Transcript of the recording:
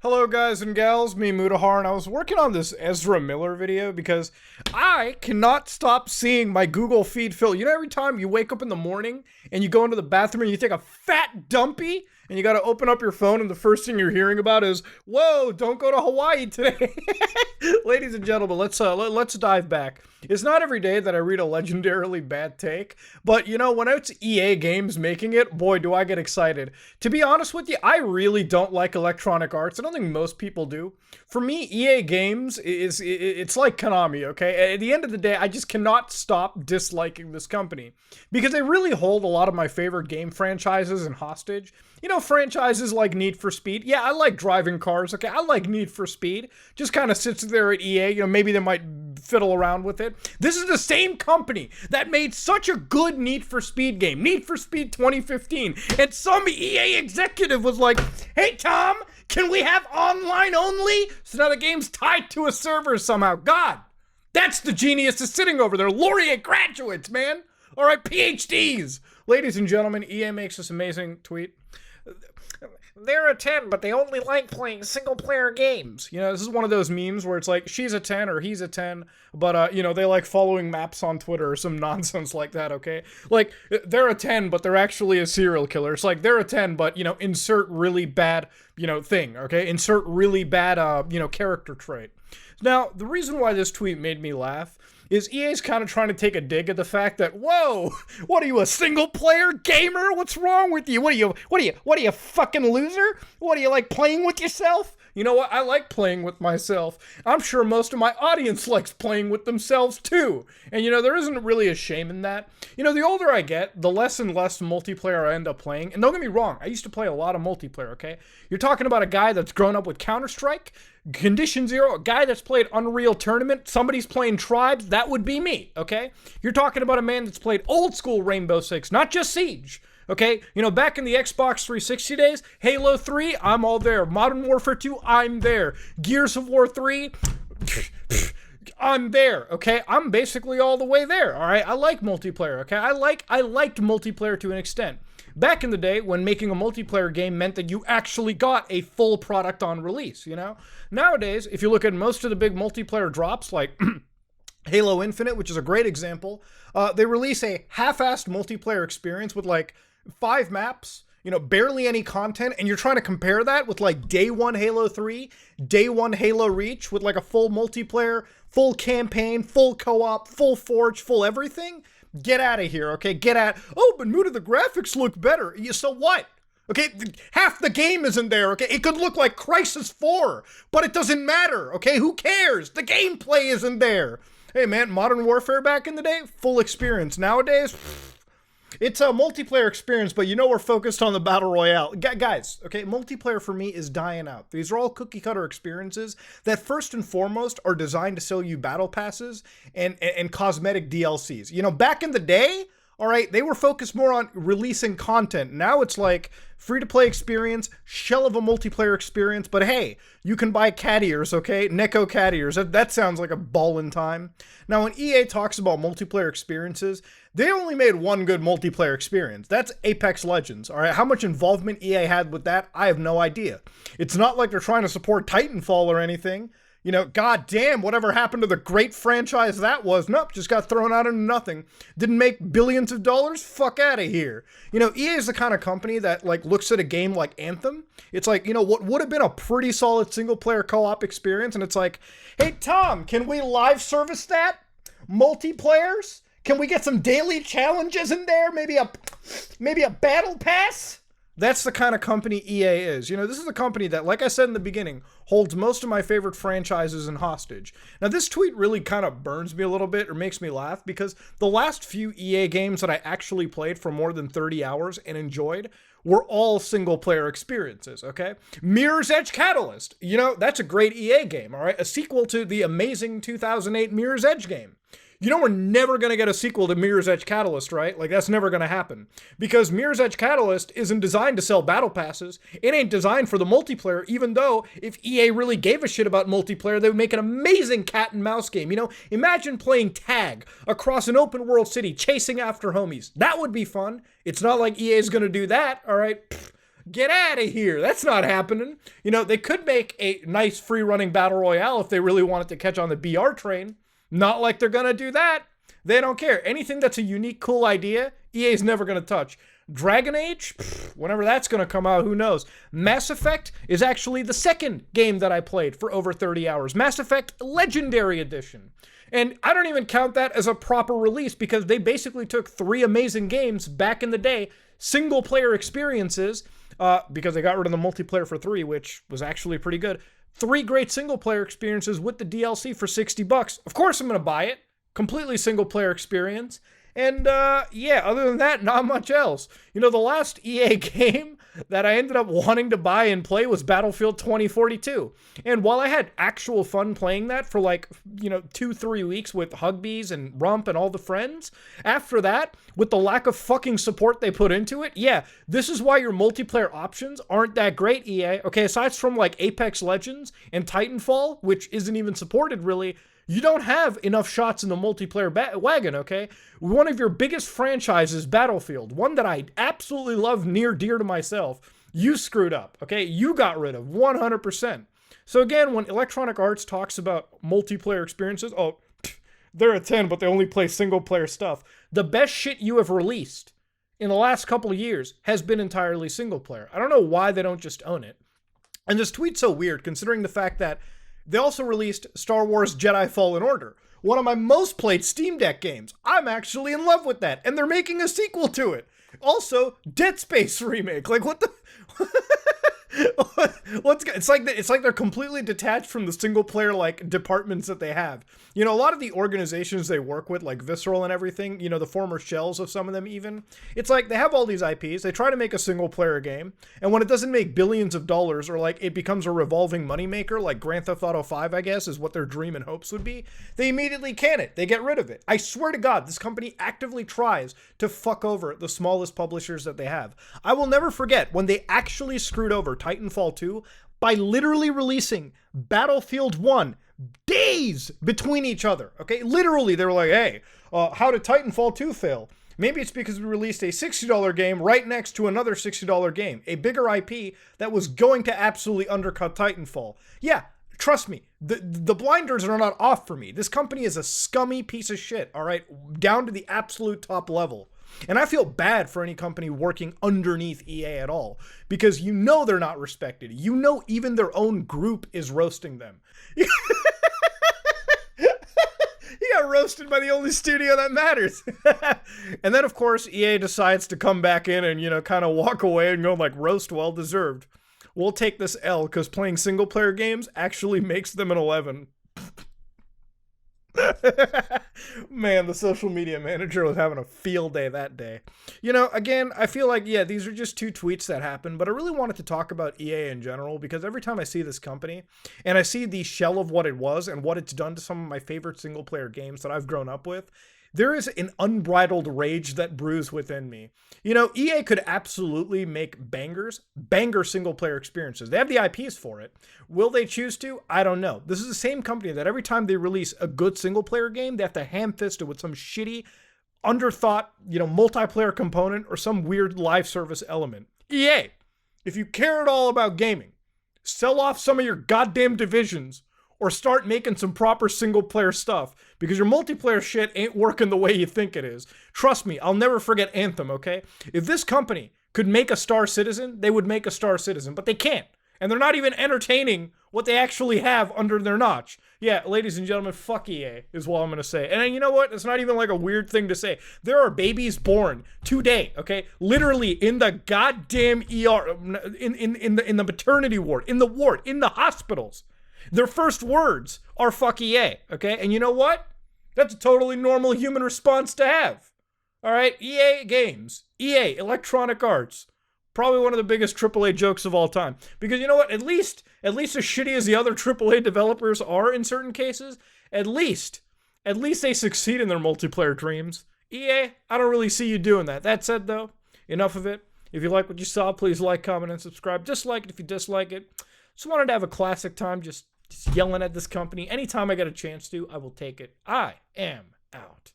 Hello guys and gals, me Mutahar, and I was working on this Ezra Miller video because I cannot stop seeing my Google feed fill. You know, every time you wake up in the morning and you go into the bathroom and you take a fat dumpy and you gotta open up your phone and the first thing you're hearing about is, whoa, don't go to Hawaii today. Ladies and gentlemen, let's dive back. It's not every day that I read a legendarily bad take, but you know, when it's EA Games making it, boy, do I get excited. To be honest with you, I really don't like Electronic Arts. I don't think most people do. For me, EA Games it's like Konami, okay? At the end of the day, I just cannot stop disliking this company because they really hold a lot of my favorite game franchises in hostage. You know, franchises like Need for Speed. Yeah, I like driving cars, okay? I like Need for Speed. Just kind of sits there at EA. You know, maybe they might fiddle around with it. This is the same company that made such a good Need for Speed game, Need for Speed 2015, and some EA executive was like, hey Tom, can we have online only? So now the game's tied to a server somehow. God, that's the genius that's sitting over there. Laureate graduates, man. All right, PhDs. Ladies and gentlemen, EA makes this amazing tweet. They're a 10, but they only like playing single-player games. You know, this is one of those memes where it's like, she's a 10 or he's a 10, but, you know, they like following maps on Twitter or some nonsense like that, okay? Like, they're a 10, but they're actually a serial killer. It's like, they're a 10, but, you know, insert really bad, you know, thing, okay? Insert really bad, you know, character trait. Now, the reason why this tweet made me laugh is EA's kind of trying to take a dig at the fact that, whoa, what are you, a single-player gamer? What's wrong with you? What are you, fucking loser? What are you, like, playing with yourself? You know what? I like playing with myself. I'm sure most of my audience likes playing with themselves, too. And, you know, there isn't really a shame in that. You know, the older I get, the less and less multiplayer I end up playing. And don't get me wrong, I used to play a lot of multiplayer, okay? You're talking about a guy that's grown up with Counter-Strike, Condition Zero, a guy that's played Unreal Tournament, somebody's playing Tribes, that would be me, okay? You're talking about a man that's played old school Rainbow Six, not just Siege, okay? You know, back in the Xbox 360 days, Halo 3, I'm all there. Modern Warfare 2, I'm there. Gears of War 3, I'm there, okay? I'm basically all the way there, all right? I like multiplayer, okay? I liked multiplayer to an extent. Back in the day, when making a multiplayer game meant that you actually got a full product on release, you know? Nowadays, if you look at most of the big multiplayer drops, like Halo Infinite, which is a great example, they release a half-assed multiplayer experience with, like, 5 maps, you know, barely any content, and you're trying to compare that with, like, Day 1 Halo 3, Day 1 Halo Reach, with, like, a full multiplayer, full campaign, full co-op, full Forge, full everything? Get out of here, okay? Oh, but Muta, the graphics look better. Yeah, so what? Okay, half the game isn't there, okay? It could look like Crysis 4, but it doesn't matter, okay? Who cares? The gameplay isn't there. Hey, man, Modern Warfare back in the day, full experience. Nowadays, it's a multiplayer experience, but you know we're focused on the Battle Royale. Guys, okay, multiplayer for me is dying out. These are all cookie-cutter experiences that first and foremost are designed to sell you battle passes and cosmetic DLCs. You know, back in the day, all right, they were focused more on releasing content. Now it's like free-to-play experience, shell of a multiplayer experience, but hey, you can buy cat ears, okay? Neko cat ears. That sounds like a ballin' time. Now, when EA talks about multiplayer experiences, they only made one good multiplayer experience. That's Apex Legends, all right? How much involvement EA had with that, I have no idea. It's not like they're trying to support Titanfall or anything. You know, goddamn, whatever happened to the great franchise that was? Nope, just got thrown out into nothing. Didn't make billions of dollars? Fuck out of here. You know, EA is the kind of company that, like, looks at a game like Anthem. It's like, you know, what would have been a pretty solid single-player co-op experience, and it's like, hey, Tom, can we live service that? Multiplayers? Can we get some daily challenges in there? Maybe a battle pass? That's the kind of company EA is. You know, this is a company that, like I said in the beginning, holds most of my favorite franchises in hostage. Now, this tweet really kind of burns me a little bit or makes me laugh because the last few EA games that I actually played for more than 30 hours and enjoyed were all single-player experiences, okay? Mirror's Edge Catalyst. You know, that's a great EA game, all right? A sequel to the amazing 2008 Mirror's Edge game. You know we're never going to get a sequel to Mirror's Edge Catalyst, right? Like, that's never going to happen. Because Mirror's Edge Catalyst isn't designed to sell battle passes. It ain't designed for the multiplayer, even though if EA really gave a shit about multiplayer, they would make an amazing cat and mouse game. You know, imagine playing tag across an open world city, chasing after homies. That would be fun. It's not like EA is going to do that, all right? Get out of here. That's not happening. You know, they could make a nice free running battle royale if they really wanted to catch on the BR train. Not like they're going to do that. They don't care. Anything that's a unique, cool idea, EA's never going to touch. Dragon Age? Whenever that's going to come out, who knows? Mass Effect is actually the second game that I played for over 30 hours. Mass Effect Legendary Edition. And I don't even count that as a proper release because they basically took 3 amazing games back in the day, single player experiences, because they got rid of the multiplayer for 3, which was actually pretty good. 3 great single player experiences with the DLC for $60. Of course I'm going to buy it. Completely single player experience. And yeah, other than that, not much else. You know, the last EA game that I ended up wanting to buy and play was Battlefield 2042. And while I had actual fun playing that for like, 2-3 weeks with Hugbees and Rump and all the friends, after that, with the lack of fucking support they put into it, yeah, this is why your multiplayer options aren't that great, EA. Okay, aside from like Apex Legends and Titanfall, which isn't even supported really, you don't have enough shots in the multiplayer wagon, okay? One of your biggest franchises, Battlefield, one that I absolutely love near dear to myself, you screwed up, okay? You got rid of 100%. So again, when Electronic Arts talks about multiplayer experiences, oh, they're a 10, but they only play single player stuff. The best shit you have released in the last couple of years has been entirely single player. I don't know why they don't just own it. And this tweet's so weird, considering the fact that they also released Star Wars Jedi Fallen Order, one of my most played Steam Deck games. I'm actually in love with that, and they're making a sequel to it. Also, Dead Space remake. Like, what the... It's like they're completely detached from the single player like departments that they have. You know, a lot of the organizations they work with, like Visceral and everything, the former shells of some of them even, it's like they have all these IPs, they try to make a single player game, and when it doesn't make billions of dollars or like it becomes a revolving moneymaker, like Grand Theft Auto 5, I guess, is what their dream and hopes would be, they immediately can it. They get rid of it. I swear to God, this company actively tries to fuck over the smallest publishers that they have. I will never forget when they actually screwed over Titanfall 2 by literally releasing Battlefield 1 days between each other, okay? Literally, they were like, hey, how did Titanfall 2 fail? Maybe it's because we released a $60 game right next to another $60 game, a bigger IP that was going to absolutely undercut Titanfall. Yeah, trust me, the blinders are not off for me. This company is a scummy piece of shit, all right? Down to the absolute top level. And I feel bad for any company working underneath EA at all, because they're not respected. Even their own group is roasting them. He got roasted by the only studio that matters. And then, of course, EA decides to come back in and, kind of walk away and go like, roast well deserved. We'll take this L because playing single player games actually makes them an 11. Man, the social media manager was having a field day that day. Again, I feel like, yeah, these are just 2 tweets that happened, but I really wanted to talk about EA in general because every time I see this company and I see the shell of what it was and what it's done to some of my favorite single player games that I've grown up with, there is an unbridled rage that brews within me. EA could absolutely make banger single player experiences. They have the IPs for it. Will they choose to? I don't know. This is the same company that every time they release a good single player game, they have to ham fist it with some shitty, underthought, multiplayer component or some weird live service element. EA, if you care at all about gaming, sell off some of your goddamn divisions or start making some proper single player stuff because your multiplayer shit ain't working the way you think it is. Trust me, I'll never forget Anthem, okay? If this company could make a Star Citizen, they would make a Star Citizen, but they can't. And they're not even entertaining what they actually have under their notch. Yeah, ladies and gentlemen, fuck EA is what I'm going to say. And you know what? It's not even like a weird thing to say. There are babies born today, okay? Literally in the goddamn ER, in the maternity ward, in the hospitals. Their first words are fuck EA, okay? And you know what? That's a totally normal human response to have. All right? EA Games, EA, Electronic Arts, probably one of the biggest AAA jokes of all time. Because you know what? At least as shitty as the other AAA developers are in certain cases, at least they succeed in their multiplayer dreams. EA, I don't really see you doing that. That said, though, enough of it. If you like what you saw, please like, comment, and subscribe. Dislike it if you dislike it. Just wanted to have a classic time just yelling at this company. Anytime I get a chance to, I will take it. I am out.